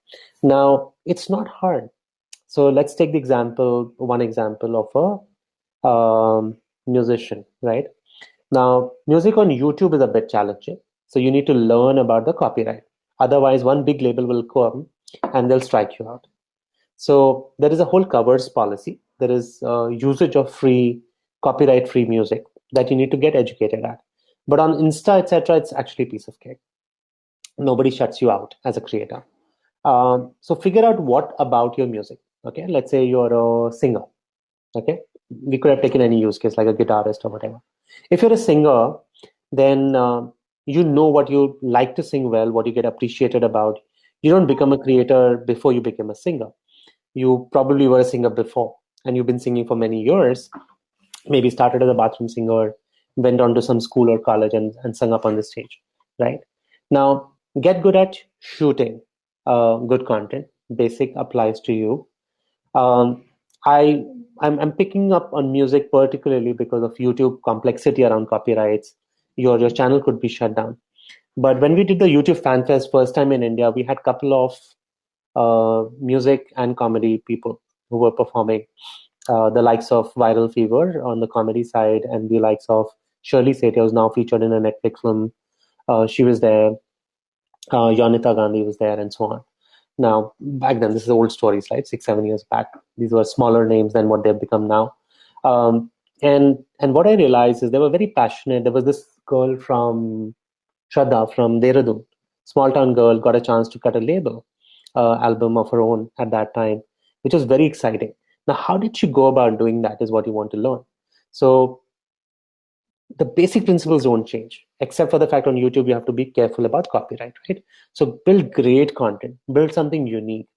Now, it's not hard. So let's take one example of a musician, right? Now, music on YouTube is a bit challenging. So you need to learn about the copyright. Otherwise, one big label will come and they'll strike you out. So there is a whole covers policy. There is usage of free, copyright-free music that you need to get educated at. But on Insta, etc., it's actually a piece of cake. Nobody shuts you out as a creator. So figure out what about your music. Okay, let's say you're a singer. Okay, we could have taken any use case like a guitarist or whatever. If you're a singer, then you know what you like to sing well, what you get appreciated about. You don't become a creator before you become a singer. You probably were a singer before, and you've been singing for many years. Maybe started as a bathroom singer, went on to some school or college and sung up on the stage, right? Now, get good at shooting good content. Basic applies to you. Um, I I'm picking up on music particularly because of YouTube complexity around copyrights. Your channel could be shut down. But when we did the YouTube Fan Fest first time in India, we had a couple of music and comedy people who were performing. The likes of Viral Fever on the comedy side, and the likes of Shirley Sethi, who's now featured in a Netflix film. She was there. Yonita Gandhi was there, and so on. Now, back then, this is old stories, right? 6, 7 years back. These were smaller names than what they've become now. And what I realized is they were very passionate. There was this girl from Shraddha from Dehradun, small town girl, got a chance to cut a label album of her own at that time, which was very exciting. Now, how did she go about doing that is what you want to learn. So the basic principles don't change, except for the fact on YouTube, you have to be careful about copyright, right? So build great content, build something unique.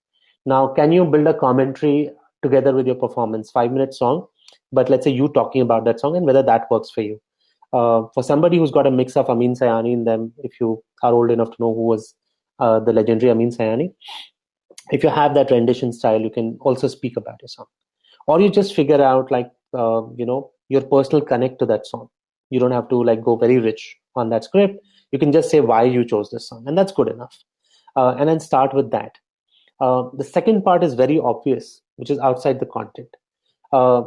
Now, can you build a commentary together with your performance, 5 minute song, but let's say you talking about that song and whether that works for you. For somebody who's got a mix of Amin Sayani in them, if you are old enough to know who was the legendary Amin Sayani, if you have that rendition style, you can also speak about your song. Or you just figure out like, your personal connect to that song. You don't have to like go very rich on that script. You can just say why you chose this song, and that's good enough. And then start with that. The second part is very obvious, which is outside the content. Uh,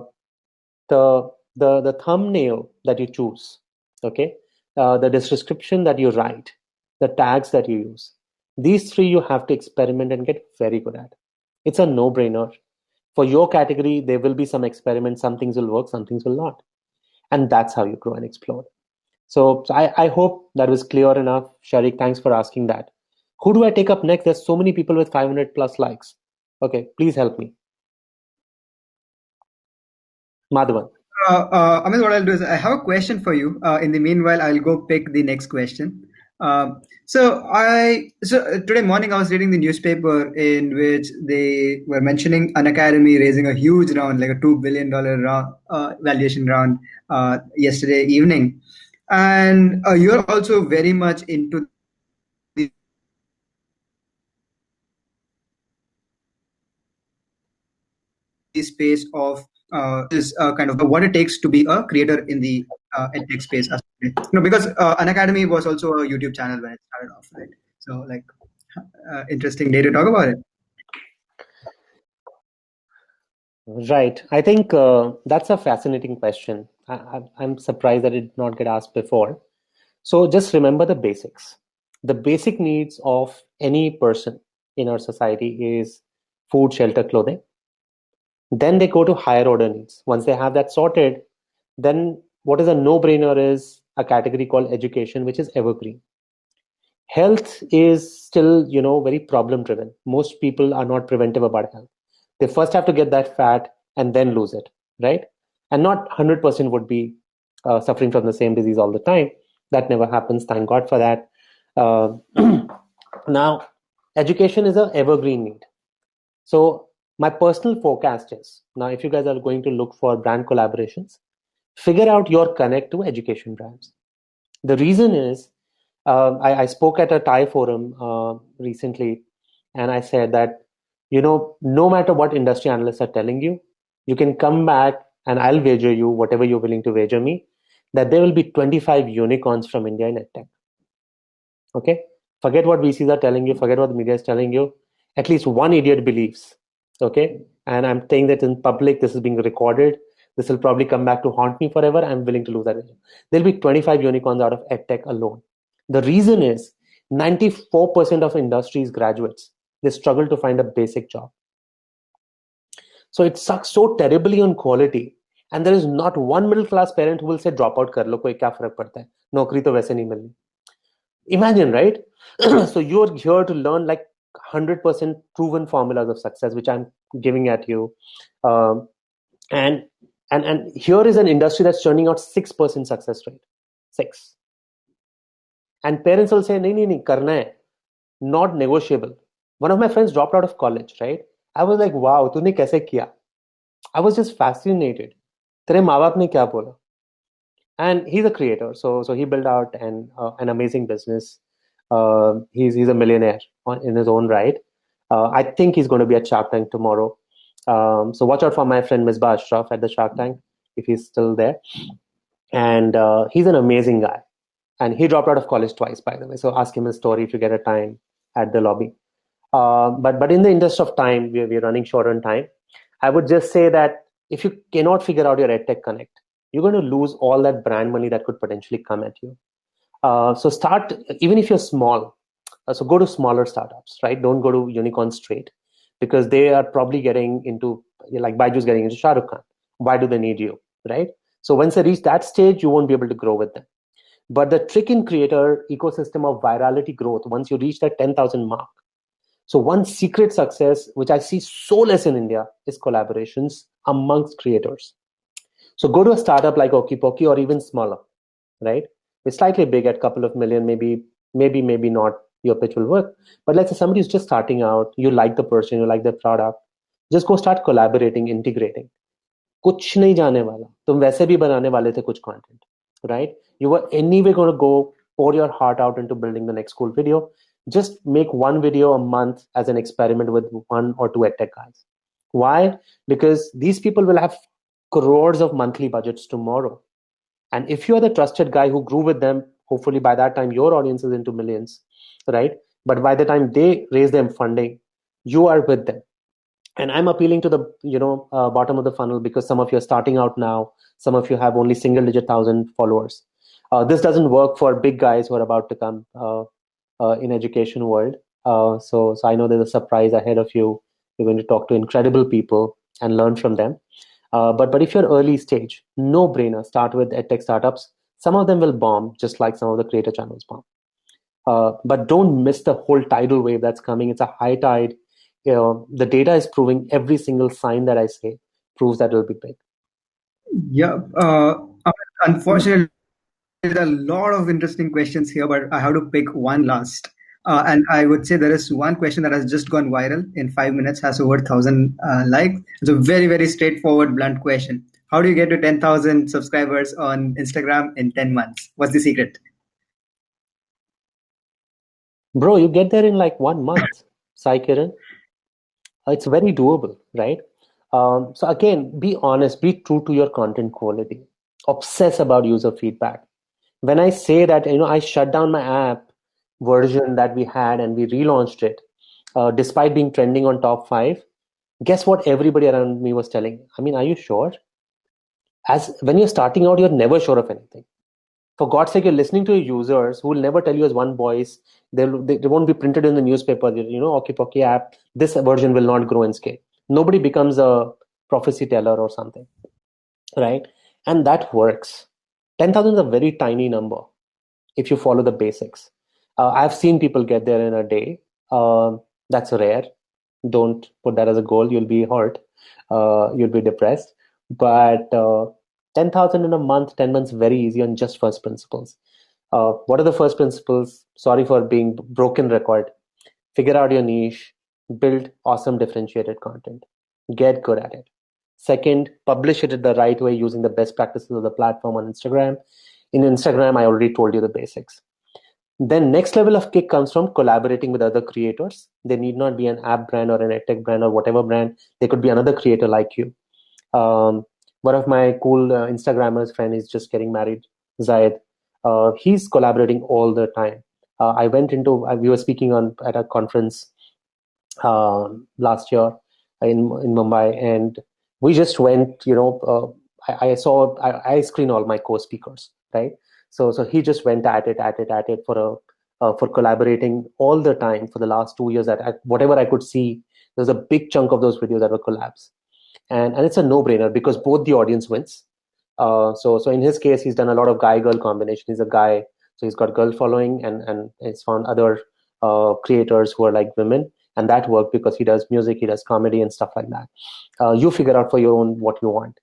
the thumbnail that you choose, okay, the description that you write, the tags that you use, these three you have to experiment and get very good at. It's a no-brainer. For your category, there will be some experiments. Some things will work, some things will not, and that's how you grow and explore. So I hope that was clear enough. Sharik, thanks for asking that. Who do I take up next? There's so many people with 500 plus likes. Okay, please help me. Madhavan. Amit, what I'll do is I have a question for you. In the meanwhile, I'll go pick the next question. So today morning I was reading the newspaper in which they were mentioning an academy raising a huge round, like a $2 billion round, valuation round, yesterday evening, and you're also very much into the space of is kind of what it takes to be a creator in the edtech space. Because an academy was also a YouTube channel when it started off, right? So like, interesting day to talk about it. Right. I think that's a fascinating question. I'm surprised that it did not get asked before. So just remember the basics. The basic needs of any person in our society is food, shelter, clothing. Then they go to higher order needs. Once they have that sorted, then what is a no-brainer is a category called education, which is evergreen. Health is still, very problem driven. Most people are not preventive about health. They first have to get that fat and then lose it, right? And not 100% would be suffering from the same disease all the time. That never happens. Thank God for that. Uh, now, education is an evergreen need. So my personal forecast is, now if you guys are going to look for brand collaborations, figure out your connect to education brands. The reason is, I spoke at a Thai forum recently, and I said that, no matter what industry analysts are telling you, you can come back and I'll wager you whatever you're willing to wager me, that there will be 25 unicorns from India in EdTech. Okay? Forget what VCs are telling you, forget what the media is telling you. At least one idiot believes. Okay? And I'm saying that in public, this is being recorded. This will probably come back to haunt me forever. I'm willing to lose that. There'll be 25 unicorns out of EdTech alone. The reason is 94% of industry's graduates, they struggle to find a basic job. So it sucks so terribly on quality And there is not one middle class parent who will say drop out कर लो कोई क्या फर्क पड़ता है नौकरी तो वैसे नहीं मिलनी. Imagine, right? So you're here to learn like 100% proven formulas of success, which I'm giving at you. Um, and and here is an industry that's churning out 6% success rate. 6. And parents will say, nahi, nahi, nahi, karna hai. Not negotiable. One of my friends dropped out of college, right? I was like, wow, तूने कैसे किया? I was just fascinated. तेरे माँ बाप ने क्या बोला? And he's a creator, so he built out an amazing business. He's a millionaire in his own right. I think he's going to be at Shark Tank tomorrow. So watch out for my friend Misbah Ashraf at the Shark Tank if he's still there. And he's an amazing guy. And he dropped out of college twice, by the way. So ask him his story if you get a time at the lobby. But in the interest of time, we're running short on time. I would just say that if you cannot figure out your EdTech Connect, you're going to lose all that brand money that could potentially come at you. So start, even if you're small, so go to smaller startups, right? Don't go to unicorn straight because they are probably getting into, like Baiju's getting into Shah Rukh Khan. Why do they need you, right? So once they reach that stage, you won't be able to grow with them. But the trick in creator ecosystem of virality growth, once you reach that 10,000 mark, so one secret success, which I see so less in India, is collaborations amongst creators. So go to a startup like OckyPocky or even smaller, right? It's slightly big at a couple of million, maybe not your pitch will work. But let's say somebody who's just starting out, you like the person, you like the product, just go start collaborating, integrating. कुछ नहीं जाने वाला तुम वैसे भी बनाने वाले थे कुछ content, right? You were anyway going to go pour your heart out into building the next cool video. Just make one video a month as an experiment with one or two edtech guys. Why? Because these people will have crores of monthly budgets tomorrow. And if you are the trusted guy who grew with them, hopefully by that time your audience is into millions, right? But by the time they raise them funding, you are with them. And I'm appealing to the bottom of the funnel because some of you are starting out now, some of you have only single digit thousand followers. This doesn't work for big guys who are about to come in education world. So I know there's a surprise ahead of you. You're going to talk to incredible people and learn from them. But if you're early stage, no brainer, start with edtech startups. Some of them will bomb, just like some of the creator channels bomb. But don't miss the whole tidal wave that's coming. It's a high tide. The data is proving every single sign that I say proves that it'll be big. Yeah. Unfortunately, there are a lot of interesting questions here, but I have to pick one last. And I would say there is one question that has just gone viral in 5 minutes, has over 1,000 likes. It's a very, very straightforward, blunt question. How do you get to 10,000 subscribers on Instagram in 10 months? What's the secret? Bro, you get there in like 1 month, Sai Kiran. It's very doable, right? So again, be honest, be true to your content quality. Obsess about user feedback. When I say that, I shut down my app version that we had and we relaunched it, despite being trending on top 5, guess what everybody around me was telling? I mean, are you sure? As when you're starting out, you're never sure of anything. For God's sake, you're listening to your users who will never tell you as one voice. They won't be printed in the newspaper. OckyPocky app, this version will not grow and scale. Nobody becomes a prophecy teller or something, right? And that works. 10,000 is a very tiny number if you follow the basics. I've seen people get there in a day. That's rare. Don't put that as a goal. You'll be hurt. You'll be depressed. But 10,000 in a month, 10 months, very easy on just first principles. What are the first principles? Sorry for being broken record. Figure out your niche, build awesome differentiated content, get good at it. Second, publish it the right way using the best practices of the platform on Instagram. In Instagram, I already told you the basics. Then next level of kick comes from collaborating with other creators. They need not be an app brand or an edtech brand or whatever brand. They could be another creator like you. One of my cool Instagrammers friend is just getting married, Zayed. He's collaborating all the time. We were speaking at a conference last year in Mumbai, and we just went. I screen all my co-speakers, right? So he just went at it for collaborating all the time for the last 2 years. At whatever I could see, there's a big chunk of those videos that were collabs. and it's a no-brainer because both the audience wins. So in his case, he's done a lot of guy-girl combination. He's a guy, so he's got girl following, and he's found other creators who are like women, and that worked because he does music, he does comedy and stuff like that. You figure out for your own what you want.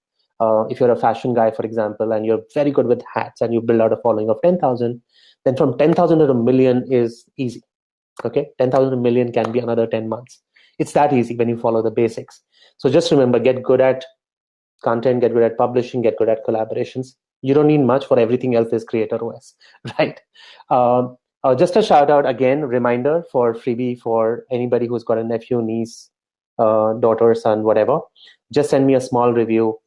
If you're a fashion guy, for example, and you're very good with hats, and you build out a following of 10,000, then from 10,000 to a million is easy. Okay, 10,000 to a million can be another 10 months. It's that easy when you follow the basics. So just remember, get good at content, get good at publishing, get good at collaborations. You don't need much. For everything else, there's Creator OS, right? Just a shout out again, reminder for freebie for anybody who's got a nephew, niece, daughter, son, whatever. Just send me a small review,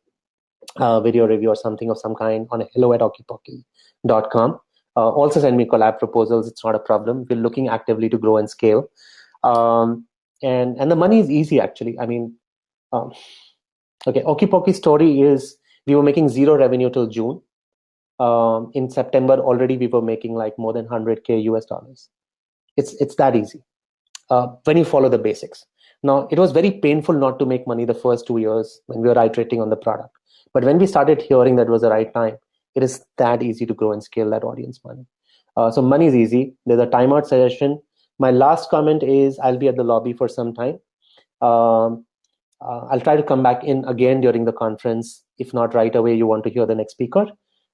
video review or something of some kind on hello@OckyPocky.com. Also send me collab proposals. It's not a problem. We're looking actively to grow and scale. And the money is easy, actually. I mean, okay, OckyPocky story is we were making zero revenue till June. In September already we were making like more than 100K US dollars. It's that easy when you follow the basics. Now, it was very painful not to make money the first 2 years when we were iterating on the product. But when we started hearing that was the right time, it is that easy to grow and scale that audience money. So money is easy. There's a timeout suggestion. My last comment is I'll be at the lobby for some time. I'll try to come back in again during the conference. If not right away, you want to hear the next speaker,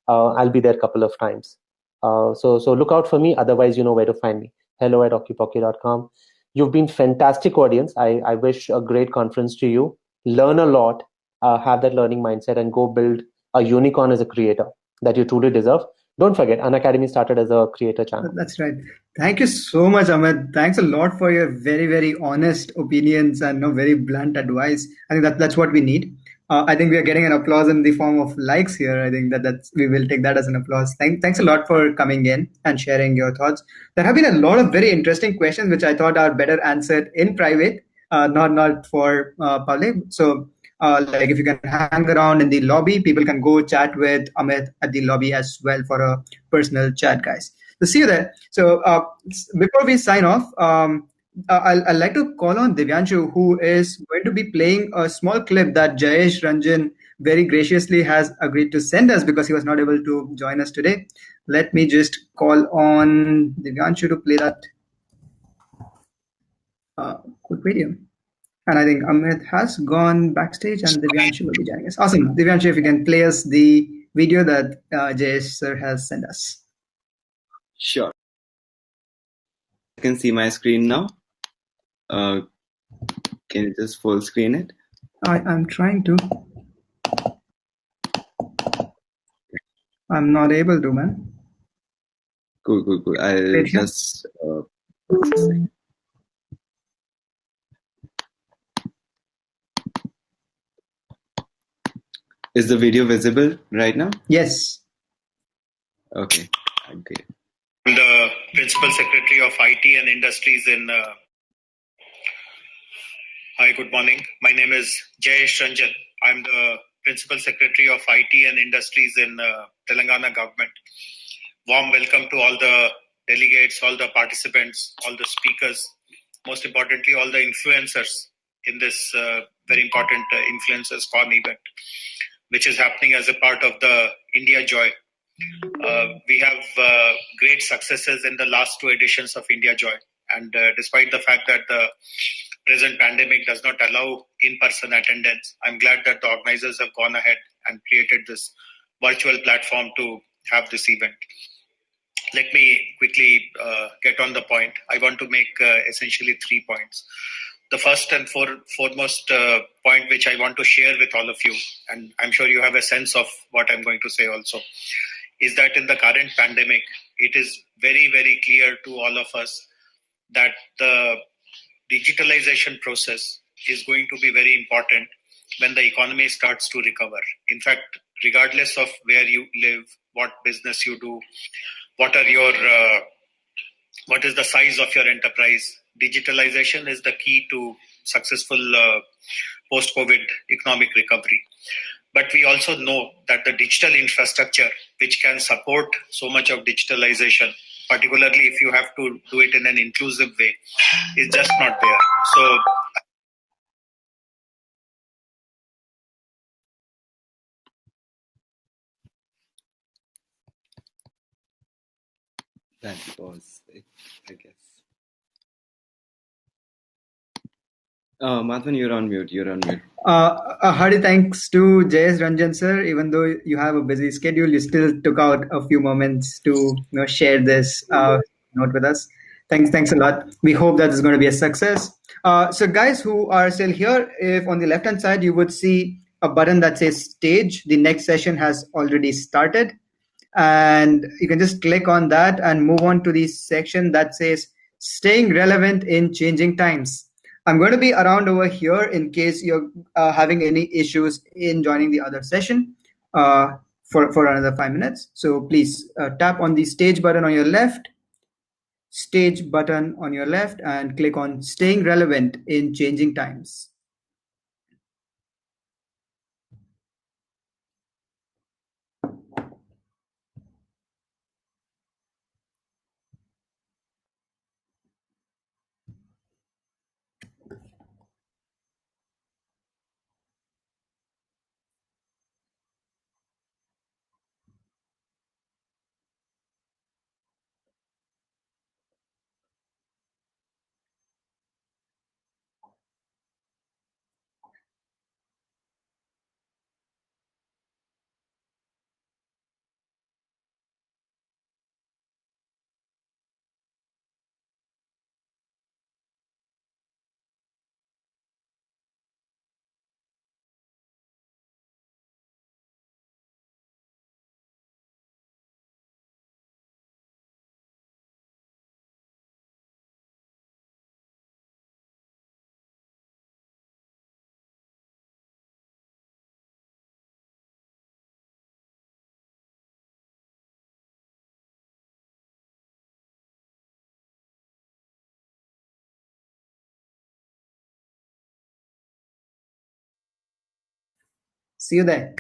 I'll be there a couple of times. So look out for me. Otherwise, you know where to find me. hello@OckyPocky.com. You've been fantastic audience. I wish a great conference to you. Learn a lot, have that learning mindset, and go build a unicorn as a creator that you truly deserve. Don't forget, Unacademy started as a creator channel. That's right. Thank you so much, Amit. Thanks a lot for your very, very honest opinions and no very blunt advice. I think that's what we need. I think we are getting an applause in the form of likes here. I think that's we will take that as an applause. Thanks a lot for coming in and sharing your thoughts. There have been a lot of very interesting questions which I thought are better answered in private, not for public. So like if you can hang around in the lobby, people can go chat with Amit at the lobby as well for a personal chat, guys. So see you there. So before we sign off, I'd like to call on Divyanshu, who is going to be playing a small clip that Jayesh Ranjan very graciously has agreed to send us because he was not able to join us today. Let me just call on Divyanshu to play that quick video. And I think Amit has gone backstage and Divyanshu will be joining us. Awesome. Divyanshu, if you can play us the video that Jayesh sir has sent us. Sure. You can see my screen now. Can you just full screen it? I'm trying to. I'm not able to, man. Cool. I'll just... Is the video visible right now? Yes. Okay. I'm the Principal Secretary of IT and Industries in... Hi, good morning. My name is Jayesh Ranjan. I'm the Principal Secretary of IT and Industries in Telangana Govt. Warm welcome to all the delegates, all the participants, all the speakers, most importantly, all the influencers in this very important InfluencerCon event, which is happening as a part of the India Joy. We have great successes in the last two editions of India Joy. And despite the fact that the present pandemic does not allow in-person attendance, I'm glad that the organizers have gone ahead and created this virtual platform to have this event. Let me quickly get on the point. I want to make essentially 3 points. The first and foremost point which I want to share with all of you, and I'm sure you have a sense of what I'm going to say also, is that in the current pandemic, it is very, very clear to all of us that the digitalization process is going to be very important when the economy starts to recover. In fact, regardless of where you live, what business you do, what is the size of your enterprise, digitalization is the key to successful post-COVID economic recovery. But we also know that the digital infrastructure, which can support so much of digitalization, particularly if you have to do it in an inclusive way, is just not there. So That was it, I guess. Madhavan, you're on mute. You're on mute. A hearty thanks to Jayesh Ranjan sir. Even though you have a busy schedule, you still took out a few moments to share this note with us. Thanks a lot. We hope that is going to be a success. So guys who are still here, if on the left hand side you would see a button that says stage, the next session has already started, and you can just click on that and move on to the section that says staying relevant in changing times. I'm going to be around over here in case you're having any issues in joining the other session for another 5 minutes. So please tap on the stage button on your left, and click on staying relevant in changing times. See you there.